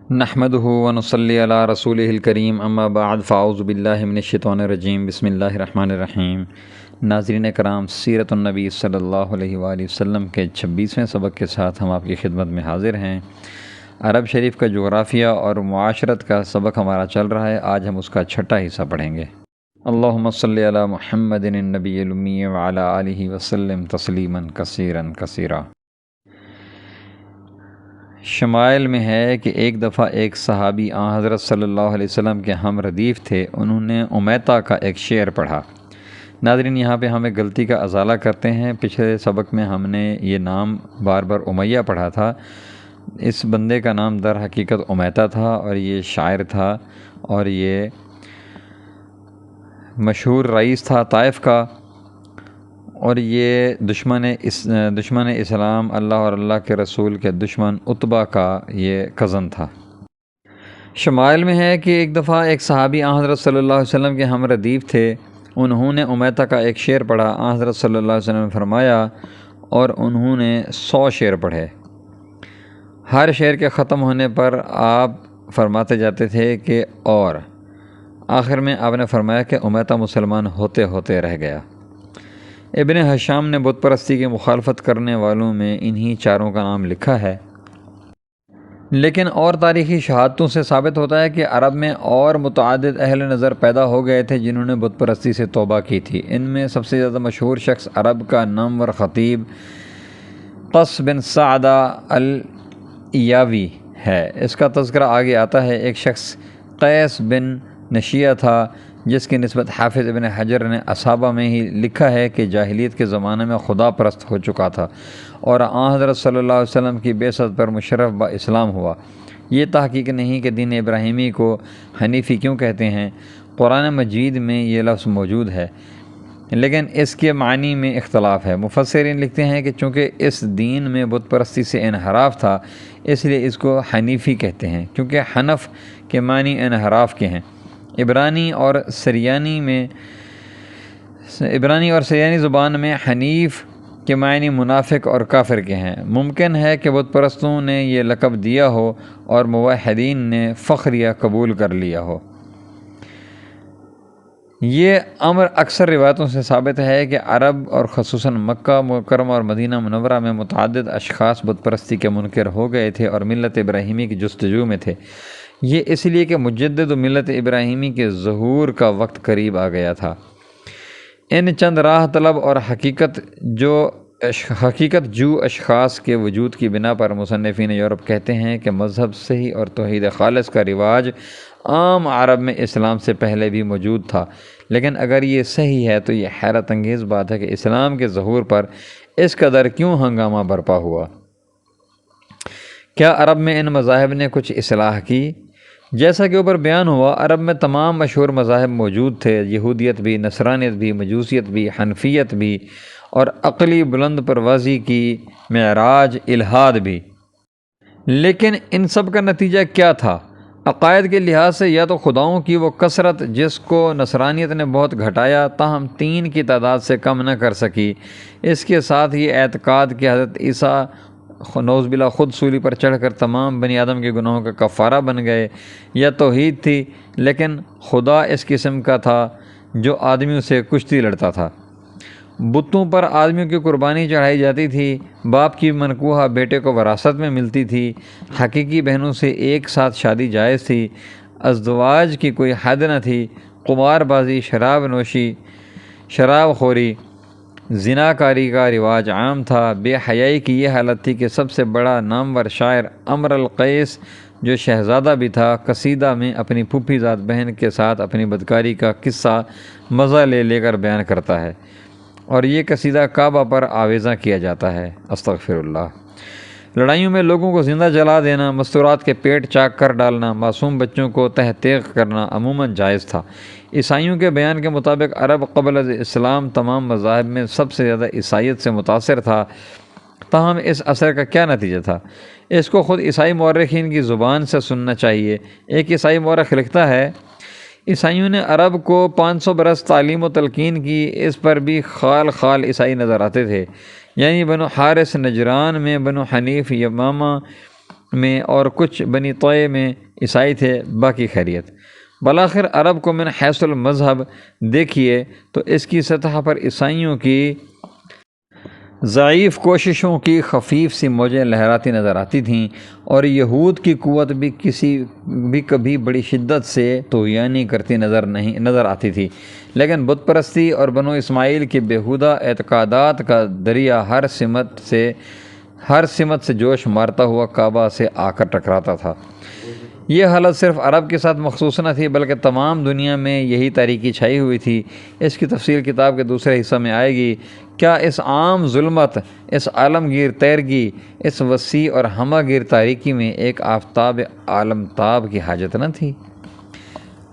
نحمدہ ونصلی علی رسولہ الکریم اما بعد فاعوذ باللہ من الشیطان الرجیم بسم اللہ الرحمن الرحیم۔ ناظرین کرام، سیرت النبی صلی اللہ علیہ وآلہ وسلم کے 26ویں سبق کے ساتھ ہم آپ کی خدمت میں حاضر ہیں۔ عرب شریف کا جغرافیہ اور معاشرت کا سبق ہمارا چل رہا ہے، آج ہم اس کا 6واں حصہ پڑھیں گے۔ اللہم صلی علی محمد النبی الامی وعلی آلہ وسلم تسلیما کثیرا کثیرا۔ شمائل میں ہے کہ ایک دفعہ ایک صحابی حضرت صلی اللہ علیہ وسلم کے ہم ردیف تھے، انہوں نے امیتہ کا ایک شعر پڑھا۔ ناظرین، یہاں پہ ہم ایک غلطی کا ازالہ کرتے ہیں۔ پچھلے سبق میں ہم نے یہ نام بار بار امیہ پڑھا تھا، اس بندے کا نام در حقیقت امیتہ تھا اور یہ شاعر تھا اور یہ مشہور رئیس تھا طائف کا، اور یہ دشمن اسلام اللہ اور اللہ کے رسول کے دشمن عتبہ کا یہ کزن تھا۔ شمائل میں ہے کہ ایک دفعہ ایک صحابی حضرت صلی اللہ علیہ وسلم کے ہم ردیف تھے، انہوں نے امیتہ کا ایک شعر پڑھا۔ حضرت صلی اللہ علیہ وسلم نے فرمایا، اور انہوں نے 100 شعر پڑھے۔ ہر شعر کے ختم ہونے پر آپ فرماتے جاتے تھے کہ اور آخر میں آپ نے فرمایا کہ امیتہ مسلمان ہوتے ہوتے رہ گیا۔ ابن حشام نے بت پرستی کی مخالفت کرنے والوں میں انہی چاروں کا نام لکھا ہے، لیکن اور تاریخی شہادتوں سے ثابت ہوتا ہے کہ عرب میں اور متعدد اہل نظر پیدا ہو گئے تھے جنہوں نے بت پرستی سے توبہ کی تھی۔ ان میں سب سے زیادہ مشہور شخص عرب کا نامور خطیب قص بن سعدہ الایاوی ہے۔ اس کا تذکرہ آگے آتا ہے۔ ایک شخص قیس بن نشیہ تھا، جس کی نسبت حافظ ابن حجر نے اصابہ میں ہی لکھا ہے کہ جاہلیت کے زمانے میں خدا پرست ہو چکا تھا اور حضرت صلی اللہ علیہ وسلم کی بعثت پر مشرف با اسلام ہوا۔ یہ تحقیق نہیں کہ دین ابراہیمی کو حنیفی کیوں کہتے ہیں۔ قرآن مجید میں یہ لفظ موجود ہے، لیکن اس کے معنی میں اختلاف ہے۔ مفسرین لکھتے ہیں کہ چونکہ اس دین میں بت پرستی سے انحراف تھا، اس لیے اس کو حنیفی کہتے ہیں، کیونکہ حنف کے معنی انحراف کے ہیں۔ عبرانی اور سریانی زبان میں حنیف کے معنی منافق اور کافر کے ہیں۔ ممکن ہے کہ بت پرستوں نے یہ لقب دیا ہو اور موحدین نے فخریہ قبول کر لیا ہو۔ یہ امر اکثر روایتوں سے ثابت ہے کہ عرب اور خصوصاً مکہ مکرمہ اور مدینہ منورہ میں متعدد اشخاص بت پرستی کے منکر ہو گئے تھے اور ملت ابراہیمی کی جستجو میں تھے۔ یہ اس لیے کہ مجدد و ملت ابراہیمی کے ظہور کا وقت قریب آ گیا تھا۔ ان چند راہ طلب اور حقیقت جو اشخاص کے وجود کی بنا پر مصنفین یورپ کہتے ہیں کہ مذہب صحیح اور توحید خالص کا رواج عام عرب میں اسلام سے پہلے بھی موجود تھا، لیکن اگر یہ صحیح ہے تو یہ حیرت انگیز بات ہے کہ اسلام کے ظہور پر اس قدر کیوں ہنگامہ برپا ہوا۔ کیا عرب میں ان مذاہب نے کچھ اصلاح کی؟ جیسا کہ اوپر بیان ہوا، عرب میں تمام مشہور مذاہب موجود تھے، یہودیت بھی، نصرانیت بھی، مجوسیت بھی، حنفیت بھی، اور عقلی بلند پروازی کی معراج الہاد بھی۔ لیکن ان سب کا نتیجہ کیا تھا؟ عقائد کے لحاظ سے یا تو خداؤں کی وہ کثرت جس کو نصرانیت نے بہت گھٹایا تاہم 3 کی تعداد سے کم نہ کر سکی، اس کے ساتھ یہ اعتقاد کہ حضرت عیسیٰ نعوذ باللہ خود سولی پر چڑھ کر تمام بنی آدم کے گناہوں کا کفارہ بن گئے، یا توحید تھی لیکن خدا اس قسم کا تھا جو آدمیوں سے کشتی لڑتا تھا۔ بتوں پر آدمیوں کی قربانی چڑھائی جاتی تھی، باپ کی منکوحہ بیٹے کو وراثت میں ملتی تھی، حقیقی بہنوں سے ایک ساتھ شادی جائز تھی، ازدواج کی کوئی حد نہ تھی، قمار بازی، شراب نوشی، شراب خوری، زنا کاری کا رواج عام تھا۔ بے حیائی کی یہ حالت تھی کہ سب سے بڑا نامور شاعر امر القیس، جو شہزادہ بھی تھا، قصیدہ میں اپنی پھوپھی زاد بہن کے ساتھ اپنی بدکاری کا قصہ مزہ لے کر بیان کرتا ہے، اور یہ قصیدہ کعبہ پر آویزاں کیا جاتا ہے۔ استغفر اللہ۔ لڑائیوں میں لوگوں کو زندہ جلا دینا، مستورات کے پیٹ چاک کر ڈالنا، معصوم بچوں کو تہ تیغ کرنا عموماً جائز تھا۔ عیسائیوں کے بیان کے مطابق عرب قبل از اسلام تمام مذاہب میں سب سے زیادہ عیسائیت سے متاثر تھا، تاہم اس اثر کا کیا نتیجہ تھا؟ اس کو خود عیسائی مورخین کی زبان سے سننا چاہیے۔ ایک عیسائی مورخ لکھتا ہے، عیسائیوں نے عرب کو 500 برس تعلیم و تلقین کی، اس پر بھی خال عیسائی نظر آتے تھے، یعنی بنو حارث نجران میں، بنو حنیف یمامہ میں اور کچھ بنی طوع میں عیسائی تھے، باقی خیریت۔ بالآخر عرب کو من حیث المذہب دیکھیے تو اس کی سطح پر عیسائیوں کی ضعیف کوششوں کی خفیف سی موجیں لہراتی نظر آتی تھیں، اور یہود کی قوت بھی کبھی بڑی شدت سے طغیانی کرتی نظر آتی تھی، لیکن بت پرستی اور بنو اسماعیل کی بیہودہ اعتقادات کا دریا ہر سمت سے جوش مارتا ہوا کعبہ سے آ کر ٹکراتا تھا۔ یہ حالت صرف عرب کے ساتھ مخصوص نہ تھی بلکہ تمام دنیا میں یہی تاریکی چھائی ہوئی تھی۔ اس کی تفصیل کتاب کے دوسرے حصہ میں آئے گی۔ کیا اس عام ظلمت، اس عالمگیر تیرگی، اس وسیع اور ہمہ گیر تاریکی میں ایک آفتاب عالمتاب کی حاجت نہ تھی؟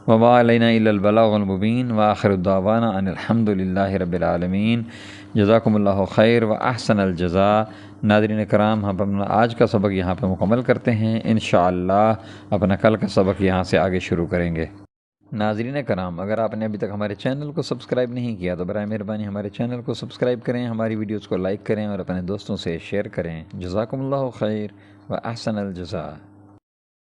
وما علینا الا البلاغ المبین، وآخر دعوانا ان الحمد للہ رب العالمین۔ جزاکم اللہ خیر و احسن الجزاء۔ ناظرین کرام، ہم اپنا آج کا سبق یہاں پہ مکمل کرتے ہیں، انشاءاللہ اپنا کل کا سبق یہاں سے آگے شروع کریں گے۔ ناظرین کرام، اگر آپ نے ابھی تک ہمارے چینل کو سبسکرائب نہیں کیا تو برائے مہربانی ہمارے چینل کو سبسکرائب کریں، ہماری ویڈیوز کو لائک کریں اور اپنے دوستوں سے شیئر کریں۔ جزاکم اللہ خیر و احسن الجزاء۔